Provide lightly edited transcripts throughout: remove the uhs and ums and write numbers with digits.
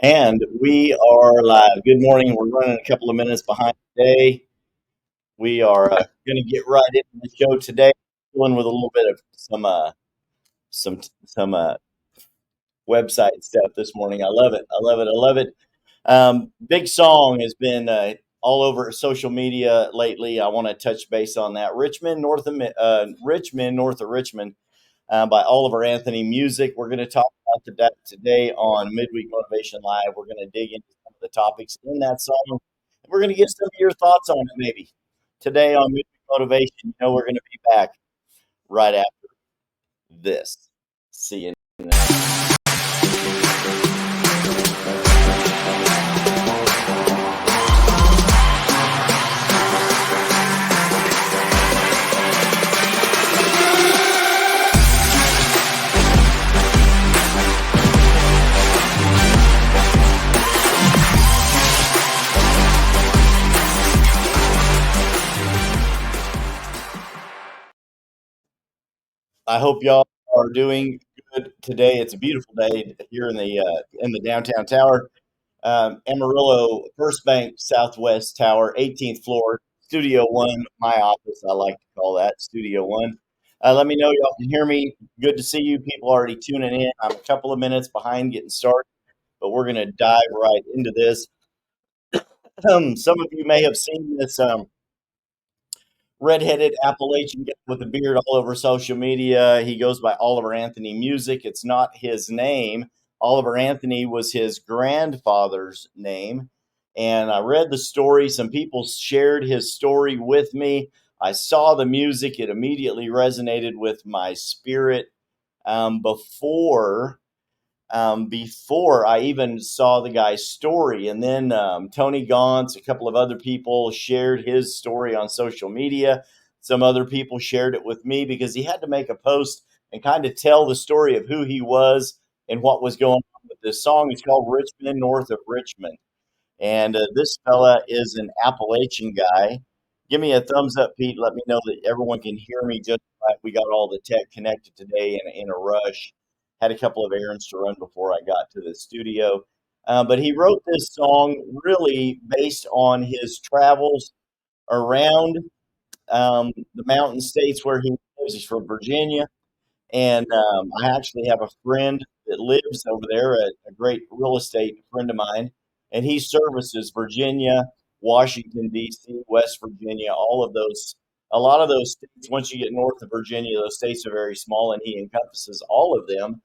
And we are live. Good morning. We're running a couple of minutes behind today. We are going to get right into the show today. Dealing with a little bit of some website stuff this morning. I love it. I love it. I love it. Big song has been all over social media lately. I want to touch base on that. Richmond, north of Richmond, by Oliver Anthony Music. We're going to talk about that today on Midweek Motivation Live. We're going to dig into some of the topics in that song. We're going to get some of your thoughts on it maybe today on Midweek Motivation. We're going to be back right after this. See you. I hope y'all are doing good today. It's a beautiful day here in the downtown tower. Amarillo First Bank Southwest Tower, 18th floor, Studio One, my office. I like to call that Studio One. Let me know y'all can hear me. Good to see you. People already tuning in. I'm a couple of minutes behind getting started, but we're going to dive right into this. Some of you may have seen this. Redheaded Appalachian guy with a beard all over social media. He goes by Oliver Anthony Music. It's not his name. Oliver Anthony was his grandfather's name. And I read the story. Some people shared his story with me. I saw the music. It immediately resonated with my spirit. Before I even saw the guy's story. And then Tony Gauntz, a couple of other people shared his story on social media. Some other people shared it with me because he had to make a post and kind of tell the story of who he was and what was going on with this song. It's called Richmond, North of Richmond. And this fella is an Appalachian guy. Give me a thumbs up, Pete. Let me know that everyone can hear me just right. We got all the tech connected today in a rush. Had a couple of errands to run before I got to the studio. But he wrote this song really based on his travels around the mountain states where he lives. He's from Virginia. And I actually have a friend that lives over there, a great real estate friend of mine, and he services Virginia, Washington, D.C., West Virginia, all of those. A lot of those states, once you get north of Virginia, those states are very small, and he encompasses all of them.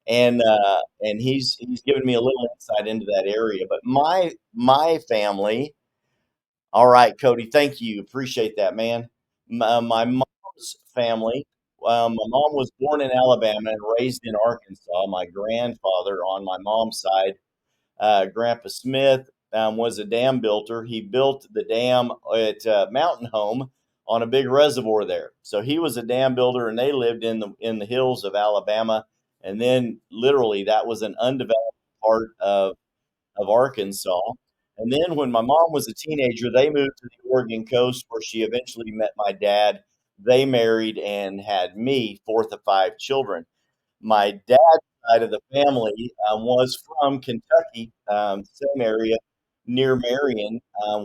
And he's given me a little insight into that area. But my family, all right, Cody, thank you, appreciate that, man. My mom's family. My mom was born in Alabama and raised in Arkansas. My grandfather on my mom's side, Grandpa Smith, was a dam builder. He built the dam at Mountain Home on a big reservoir there. So he was a dam builder, and they lived in the hills of Alabama. And then, literally, that was an undeveloped part of Arkansas. And then, when my mom was a teenager, they moved to the Oregon coast, where she eventually met my dad. They married and had me, fourth of five children. My dad's side of the family was from Kentucky, same area near Marion,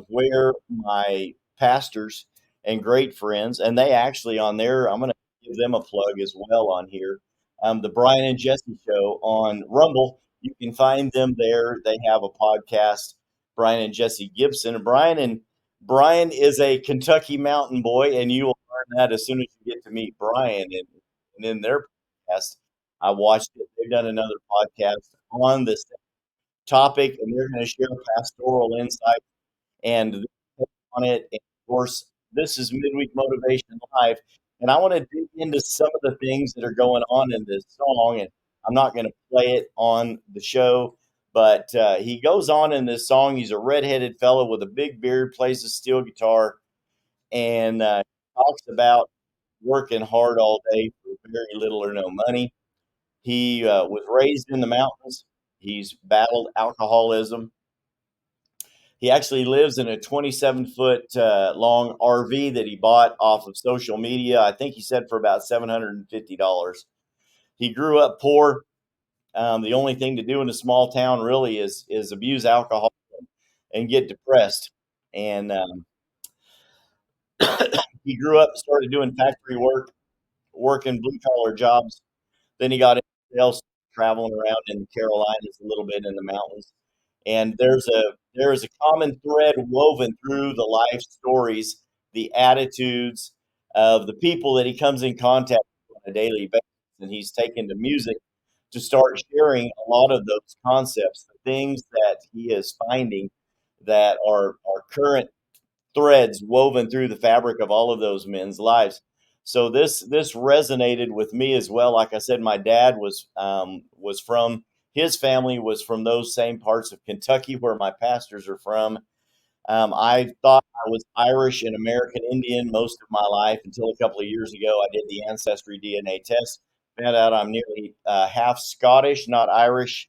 where my pastors and great friends, and they actually on there, I'm going to give them a plug as well on here. The Brian and Jesse Show on Rumble. You can find them there. They have a podcast, Brian and Jesse Gibson. Brian is a Kentucky mountain boy, and you will learn that as soon as you get to meet Brian and in their podcast. I watched it. They've done another podcast on this topic, and they're going to share pastoral insight and on it. And of course, this is Midweek Motivation Live, and I want to dig into some of the things that are going on in this song. And I'm not going to play it on the show, but he goes on in this song. He's a redheaded fellow with a big beard, plays a steel guitar, and talks about working hard all day for very little or no money. He was raised in the mountains. He's battled alcoholism. He actually lives in a 27-foot long RV that he bought off of social media. I think he said for about $750. He grew up poor. The only thing to do in a small town really is abuse alcohol and get depressed. And he grew up, started doing factory work, working blue collar jobs. Then he got into sales, traveling around in the Carolinas a little bit in the mountains. And there is a common thread woven through the life stories, the attitudes of the people that he comes in contact with on a daily basis. And he's taken to music to start sharing a lot of those concepts, the things that he is finding that are current threads woven through the fabric of all of those men's lives. So this resonated with me as well. Like I said, my dad was from, his family was from those same parts of Kentucky where my pastors are from. I thought I was Irish and American Indian most of my life until a couple of years ago. I did the Ancestry DNA test, found out I'm nearly half Scottish, not Irish,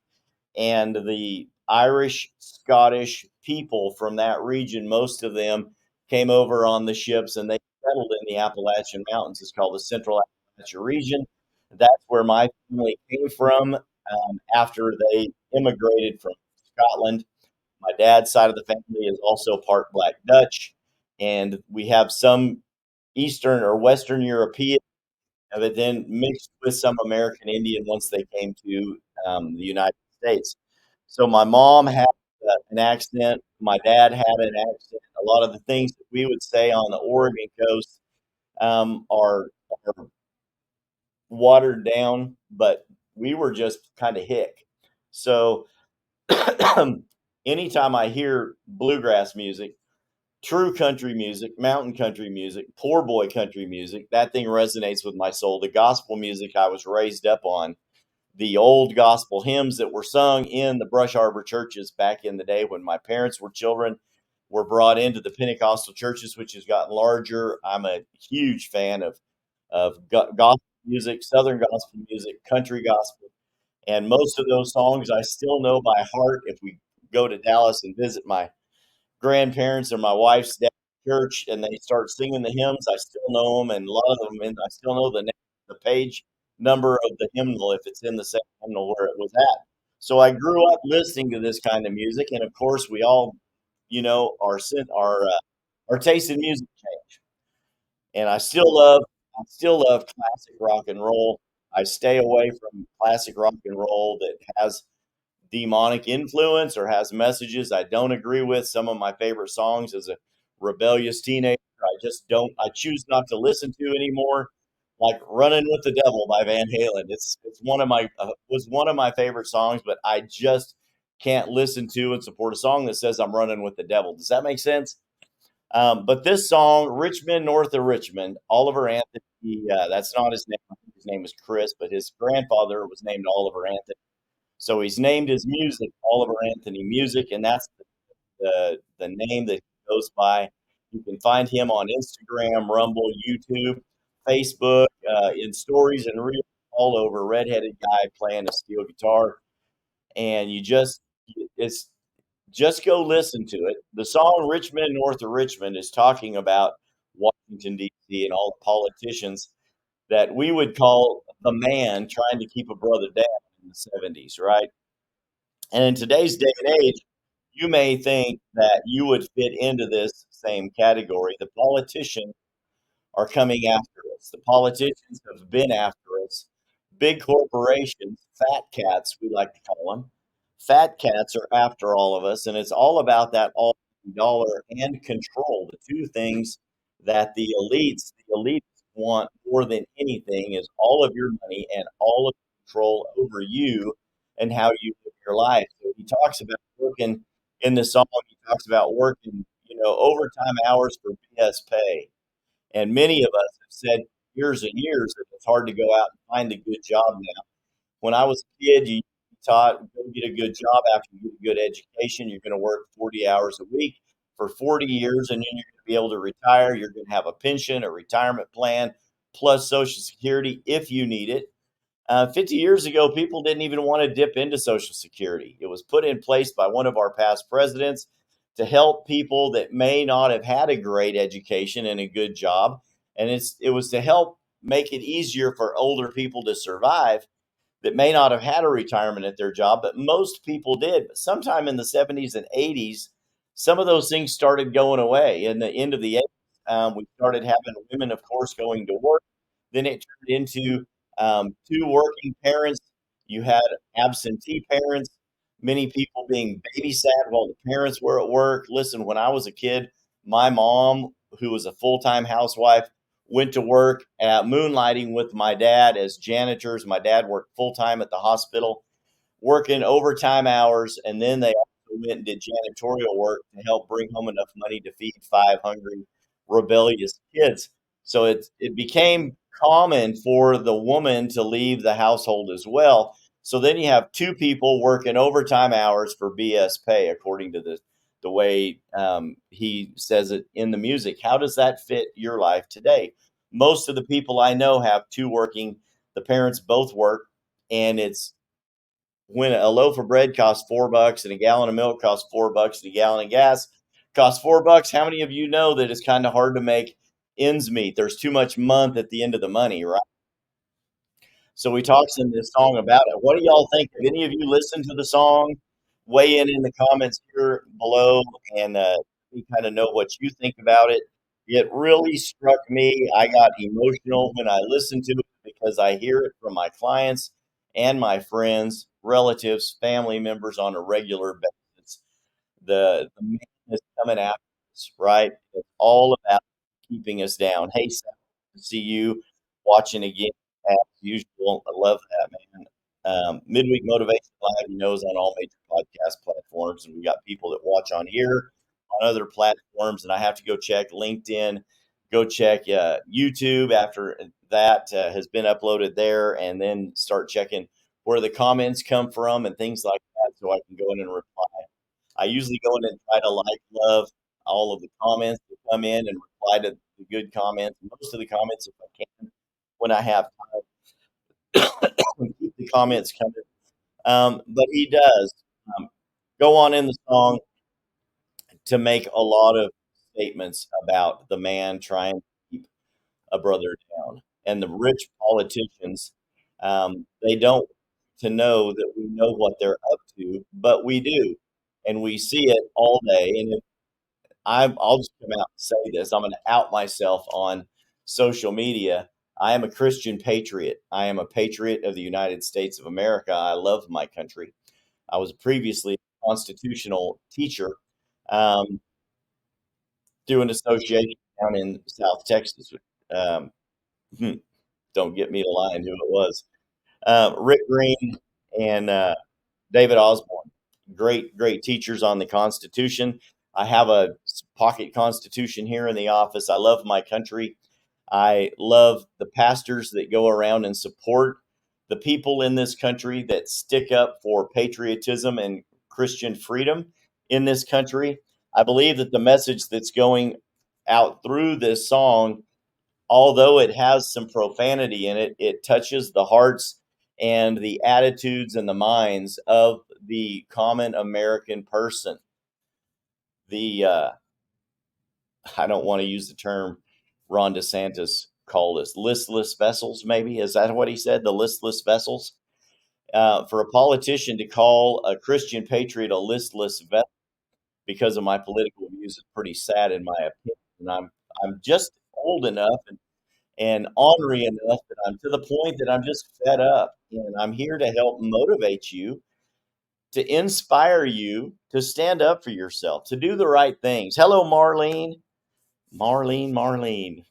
and the Irish, Scottish people from that region, most of them came over on the ships and they settled in the Appalachian Mountains. It's called the Central Appalachian region. That's where my family came from after they immigrated from Scotland. My dad's side of the family is also part Black Dutch, and we have some Eastern or Western European, but then mixed with some American Indian once they came to the United States. So my mom had an accent. My dad had an accent. A lot of the things that we would say on the Oregon coast are watered down, but we were just kind of hick. So anytime I hear bluegrass music, true country music, mountain country music, poor boy country music, that thing resonates with my soul. The gospel music I was raised up on, the old gospel hymns that were sung in the Brush Arbor churches back in the day when my parents were children were brought into the Pentecostal churches, which has gotten larger. I'm a huge fan of gospel music, Southern gospel music, country gospel, and most of those songs I still know by heart. If we go to Dallas and visit my grandparents or my wife's dad church and they start singing the hymns, I still know them, and a lot of them, and I still know the page number of the hymnal if it's in the same hymnal where it was at. So I grew up listening to this kind of music, and of course, we all, our taste in music change. And I still love classic rock and roll. I stay away from classic rock and roll that has demonic influence or has messages I don't agree with. Some of my favorite songs as a rebellious teenager, I choose not to listen to anymore. Like "Running with the Devil" by Van Halen. It's one of my was one of my favorite songs, but I just can't listen to and support a song that says I'm running with the devil. Does that make sense? But this song, Richmond, North of Richmond, Oliver Anthony, that's not his name. I think his name is Chris, but his grandfather was named Oliver Anthony. So he's named his music Oliver Anthony Music, and that's the name that he goes by. You can find him on Instagram, Rumble, YouTube, Facebook, in stories and reels all over. Redheaded guy playing a steel guitar, and it's just go listen to it. The song "Richmond, North of Richmond" is talking about Washington D.C. and all the politicians that we would call the man trying to keep a brother down in the '70s, right? And in today's day and age, you may think that you would fit into this same category. The politician are coming after us. The politicians have been after us. Big corporations, fat cats, we like to call them. Fat cats are after all of us, and it's all about that all dollar and control. The two things that the elites want more than anything is all of your money and all of the control over you and how you live your life. So he talks about working in the song. He talks about working, overtime hours for BS pay, and many of us have said years and years that it's hard to go out and find a good job now. When I was a kid, you taught go get a good job after you get a good education. You're going to work 40 hours a week for 40 years, and then you're going to be able to retire. You're going to have a pension, a retirement plan, plus Social Security if you need it. 50 years ago, people didn't even want to dip into Social Security. It was put in place by one of our past presidents to help people that may not have had a great education and a good job. And it was to help make it easier for older people to survive. that may not have had a retirement at their job, but most people did. But sometime in the 70s and 80s, some of those things started going away. In the end of the 80s, we started having women, of course, going to work. Then it turned into two working parents. You had absentee parents, many people being babysat while the parents were at work. Listen, when I was a kid, my mom, who was a full time housewife, went to work at moonlighting with my dad as janitors. My dad worked full time at the hospital, working overtime hours, and then they also went and did janitorial work to help bring home enough money to feed five hungry, rebellious kids. So it became common for the woman to leave the household as well. So then you have two people working overtime hours for BS pay, according to the way he says it in the music. How does that fit your life today? Most of the people I know have two working. The parents both work, and it's when a loaf of bread costs $4 and a gallon of milk costs $4 and a gallon of gas costs $4. How many of you know that it's kind of hard to make ends meet? There's too much month at the end of the money, right? So he talks in this song about it. What do y'all think? Have any of you listened to the song? Weigh in the comments here below, and we kind of know what you think about it. It really struck me. I got emotional when I listened to it because I hear it from my clients and my friends, relatives, family members on a regular basis. The man is coming after us, right? It's all about keeping us down. Hey, Seth, good to see you watching again as usual. I love that, man. Midweek Motivation Live, is on all major podcast platforms, and we got people that watch on here, on other platforms, and I have to go check LinkedIn, go check YouTube after that has been uploaded there, and then start checking where the comments come from and things like that, so I can go in and reply. I usually go in and try to like, love all of the comments that come in and reply to the good comments. Most of the comments, if I can, when I have time, keep the comments coming. But he does go on in the song to make a lot of statements about the man trying to keep a brother down. And the rich politicians, they don't to know that we know what they're up to, but we do. And we see it all day. And if I'll just come out and say this. I'm going to out myself on social media. I am a Christian patriot. I am a patriot of the United States of America. I love my country. I was previously a constitutional teacher um, through an association down in South Texas. Um, hmm, don't get me to lying who it was. Rick Green and David Osborne, great teachers on the Constitution. I have a pocket Constitution here in the office. I love my country. I love the pastors that go around and support the people in this country that stick up for patriotism and Christian freedom in this country. I believe that the message that's going out through this song, although it has some profanity in it, it touches the hearts and the attitudes and the minds of the common American person. The I don't want to use the term Ron DeSantis called us listless vessels. Maybe is that what he said? The listless vessels. For a politician to call a Christian patriot a listless vessel because of my political views is pretty sad, in my opinion. And I'm just old enough and ornery enough that I'm to the point that I'm just fed up. And I'm here to help motivate you, to inspire you to stand up for yourself, to do the right things. Hello, Marlene. Marlene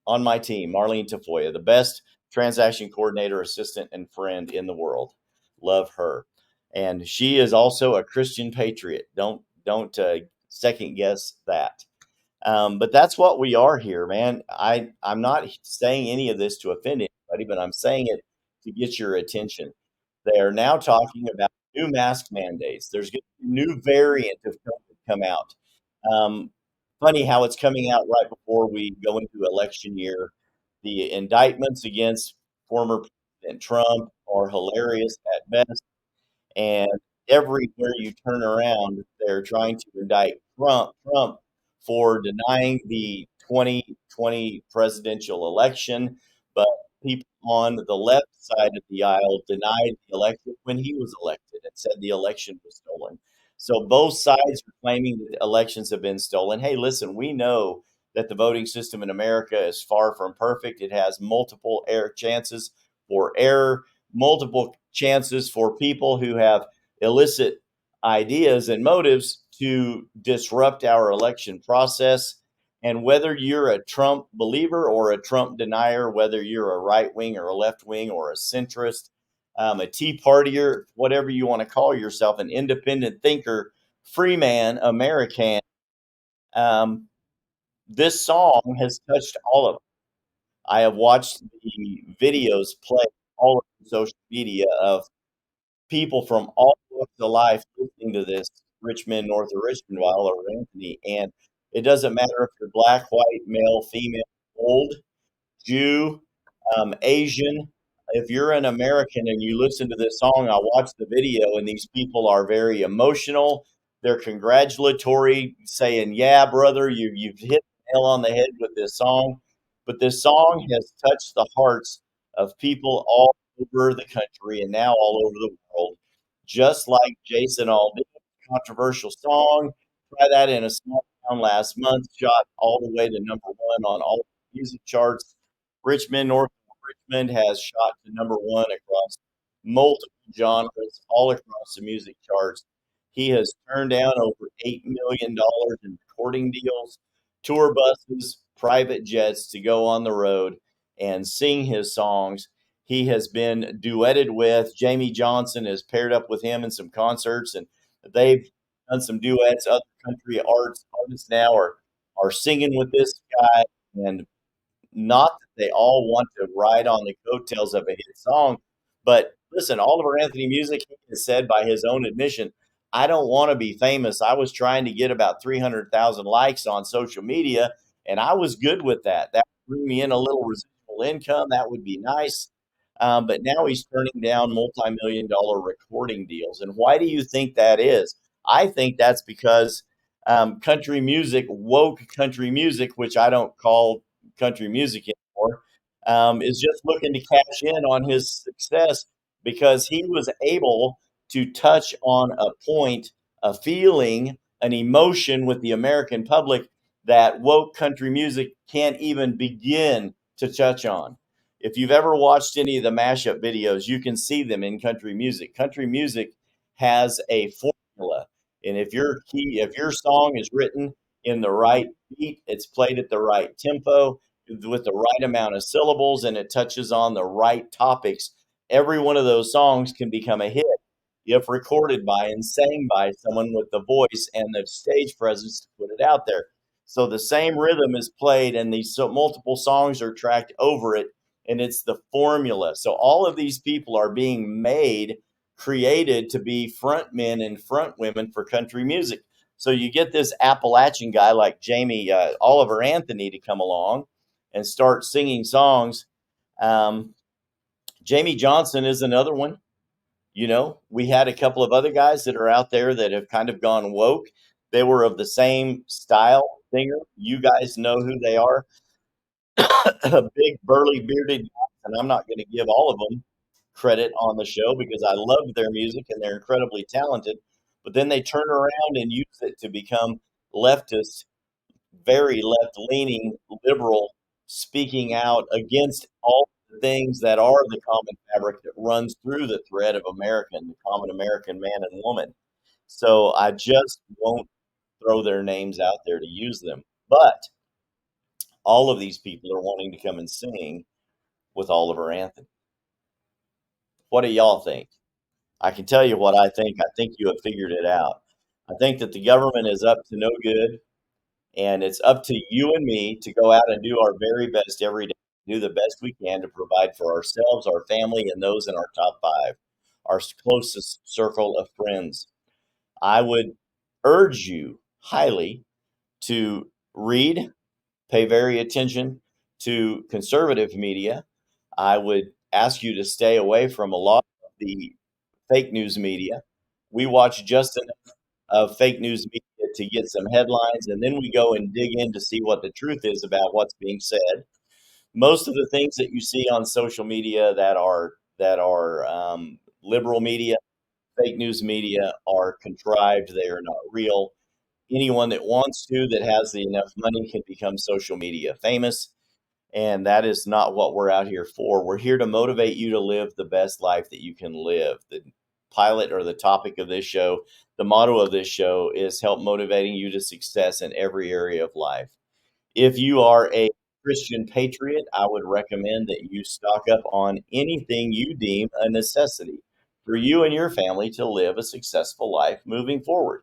on my team, Marlene Tafoya, the best transaction coordinator, assistant, and friend in the world. Love her. And she is also a Christian patriot. Don't second guess that. But that's what we are here, man. I'm not saying any of this to offend anybody, but I'm saying it to get your attention. They are now talking about new mask mandates. There's going to be a new variant of COVID come out. Um, Funny how it's coming out right before we go into election year. The indictments against former President Trump are hilarious at best. And everywhere you turn around, they're trying to indict Trump for denying the 2020 presidential election. But people on the left side of the aisle denied the election when he was elected and said the election was stolen. So both sides are claiming that elections have been stolen. Hey, listen, we know that the voting system in America is far from perfect. It has multiple error chances for error, multiple chances for people who have illicit ideas and motives to disrupt our election process. And whether you're a Trump believer or a Trump denier, whether you're a right wing or a left wing or a centrist, a Tea Partier, whatever you want to call yourself, an independent thinker, free man, American, um, this song has touched all of us. I have watched the videos play all over social media of people from all walks of life listening to this Richmond, north of Richmond, or Anthony. And it doesn't matter if you're black, white, male, female, old, Jew, Asian. If you're an American and you listen to this song, I watched the video, and these people are very emotional. They're congratulatory, saying, "Yeah, brother, you've hit the nail on the head with this song." But this song has touched the hearts of people all over the country and now all over the world. Just like Jason Aldean, controversial song. Try that in a small town last month, shot all the way to number 1 on all the music charts. Richmond, North Richmond has shot to number 1 across multiple genres all across the music charts. He has turned down over $8 million in recording deals, tour buses, private jets to go on the road and sing his songs. He has been duetted with Jamie Johnson, has paired up with him in some concerts, and they've done some duets. Other country artists now are singing with this guy, and not that they all want to ride on the coattails of a hit song, but listen, Oliver Anthony Music, he has said by his own admission, I don't want to be famous. I was trying to get about 300,000 likes on social media, and I was good with that. That would bring me in a little residual income. That would be nice. But now he's turning down multi-million dollar recording deals. And why do you think that is? I think that's because country music, woke country music, which I don't call country music anymore, is just looking to cash in on his success because he was able to touch on a point, a feeling, an emotion with the American public that woke country music can't even begin to touch on. If you've ever watched any of the mashup videos, you can see them in country music. Country music has a formula, and if your song is written in the right beat, it's played at the right tempo, with the right amount of syllables, and it touches on the right topics, every one of those songs can become a hit if recorded by and sang by someone with the voice and the stage presence to put it out there. So the same rhythm is played, and these multiple songs are tracked over it, and it's the formula. So all of these people are being made, created to be front men and front women for country music. So you get this Appalachian guy like Jamie Oliver Anthony to come along and start singing songs. Um, Jamie Johnson is another one. You know, we had a couple of other guys that are out there that have kind of gone woke. They were of the same style singer. You guys know who they are. Big, burly, bearded guys, and I'm not going to give all of them credit on the show because I love their music and they're incredibly talented. But then they turn around and use it to become leftist, very left leaning liberal, speaking out against all the things that are the common fabric that runs through the thread of American, the common American man and woman. So I just won't throw their names out there to use them. But all of these people are wanting to come and sing with Oliver Anthony. What do y'all think? I can tell you what I think. I think you have figured it out. I think that the government is up to no good. And it's up to you and me to go out and do our very best every day, do the best we can to provide for ourselves, our family, and those in our top 5, our closest circle of friends. I would urge you highly to read, pay very attention to conservative media. I would ask you to stay away from a lot of the fake news media. We watch just enough of fake news media to get some headlines, and then we go and dig in to see what the truth is about what's being said. Most of the things that you see on social media that are liberal media, fake news media, are contrived. They are not real. Anyone that wants to, that has the enough money, can become social media famous, and that is not what we're out here for. We're here to motivate you to live the best life that you can live. The pilot or the topic of this show, the motto of this show is help motivating you to success in every area of life. If you are a Christian patriot, I would recommend that you stock up on anything you deem a necessity for you and your family to live a successful life moving forward.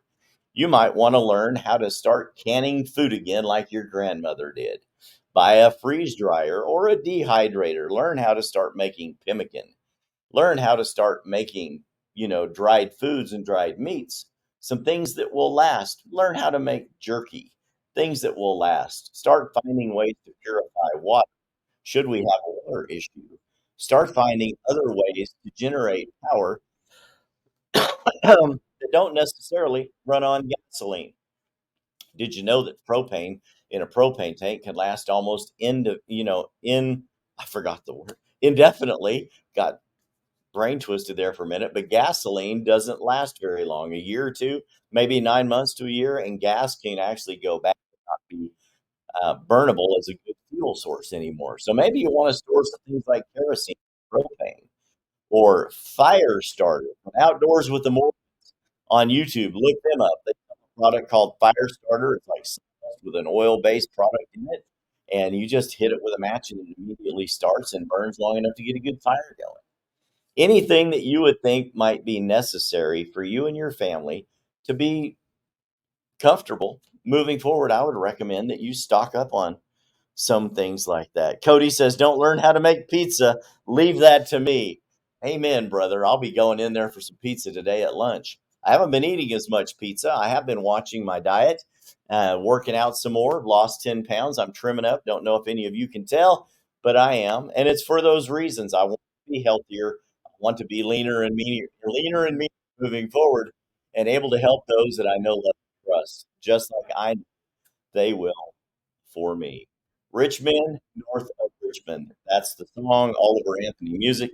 You might want to learn how to start canning food again like your grandmother did. Buy a freeze dryer or a dehydrator. Learn how to start making pemmican. Learn how to start making, dried foods and dried meats, some things that will last. Learn how to make jerky, things that will last. Start finding ways to purify water should we have a water issue. Start finding other ways to generate power that don't necessarily run on gasoline. Did you know that propane in a propane tank can last almost I forgot the word, indefinitely? Got brain twisted there for a minute, but gasoline doesn't last very long, a year or two, maybe 9 months to a year, and gas can actually go back and not be burnable as a good fuel source anymore. So maybe you want to store some things like kerosene, propane, or fire starter. Outdoors with the Mormons on YouTube, look them up. They have a product called Fire Starter. It's like sawdust with an oil-based product in it, and you just hit it with a match, and it immediately starts and burns long enough to get a good fire going. Anything that you would think might be necessary for you and your family to be comfortable moving forward, I would recommend that you stock up on some things like that. Cody says, "Don't learn how to make pizza. Leave that to me." Amen, brother. I'll be going in there for some pizza today at lunch. I haven't been eating as much pizza. I have been watching my diet, working out some more. Lost 10 pounds. I'm trimming up. Don't know if any of you can tell, but I am. And it's for those reasons. I want to be healthier. I want to be leaner and meaner moving forward, and able to help those that I know, love, and trust, just like I know they will for me. Richmond, north of Richmond. That's the song, Oliver Anthony music,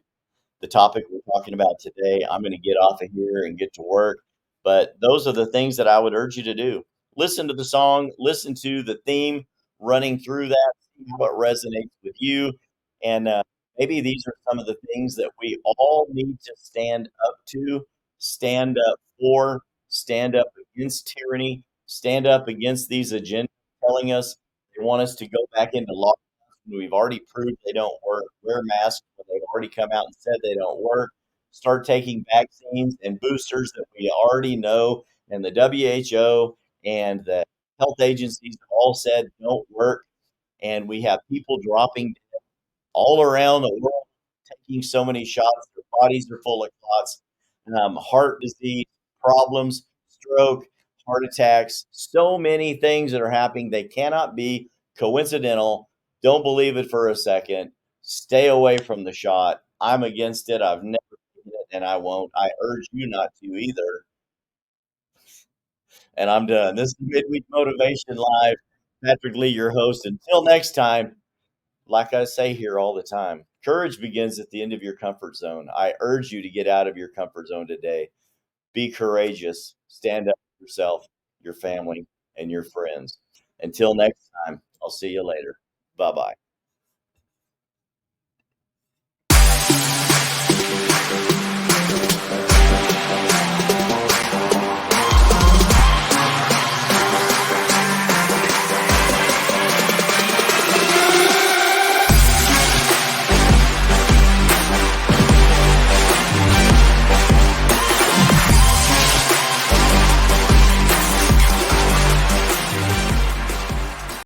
the topic we're talking about today. I'm going to get off of here and get to work. But those are the things that I would urge you to do. Listen to the song, listen to the theme running through that, see how it resonates with you. And maybe these are some of the things that we all need to stand up to, stand up for, stand up against tyranny, stand up against these agendas telling us they want us to go back into lockdown when we've already proved they don't work. Wear masks when they've already come out and said they don't work. Start taking vaccines and boosters that we already know, and the WHO and the health agencies all said don't work. And we have people dropping all around the world taking so many shots. Their bodies are full of clots, heart disease, problems, stroke, heart attacks, so many things that are happening. They cannot be coincidental. Don't believe it for a second. Stay away from the shot. I'm against it. I've never taken it and I won't. I urge you not to either. And I'm done. This is Midweek Motivation Live. Patrick Lee, your host. Until next time, like I say here all the time, courage begins at the end of your comfort zone. I urge you to get out of your comfort zone today. Be courageous. Stand up for yourself, your family, and your friends. Until next time, I'll see you later. Bye bye.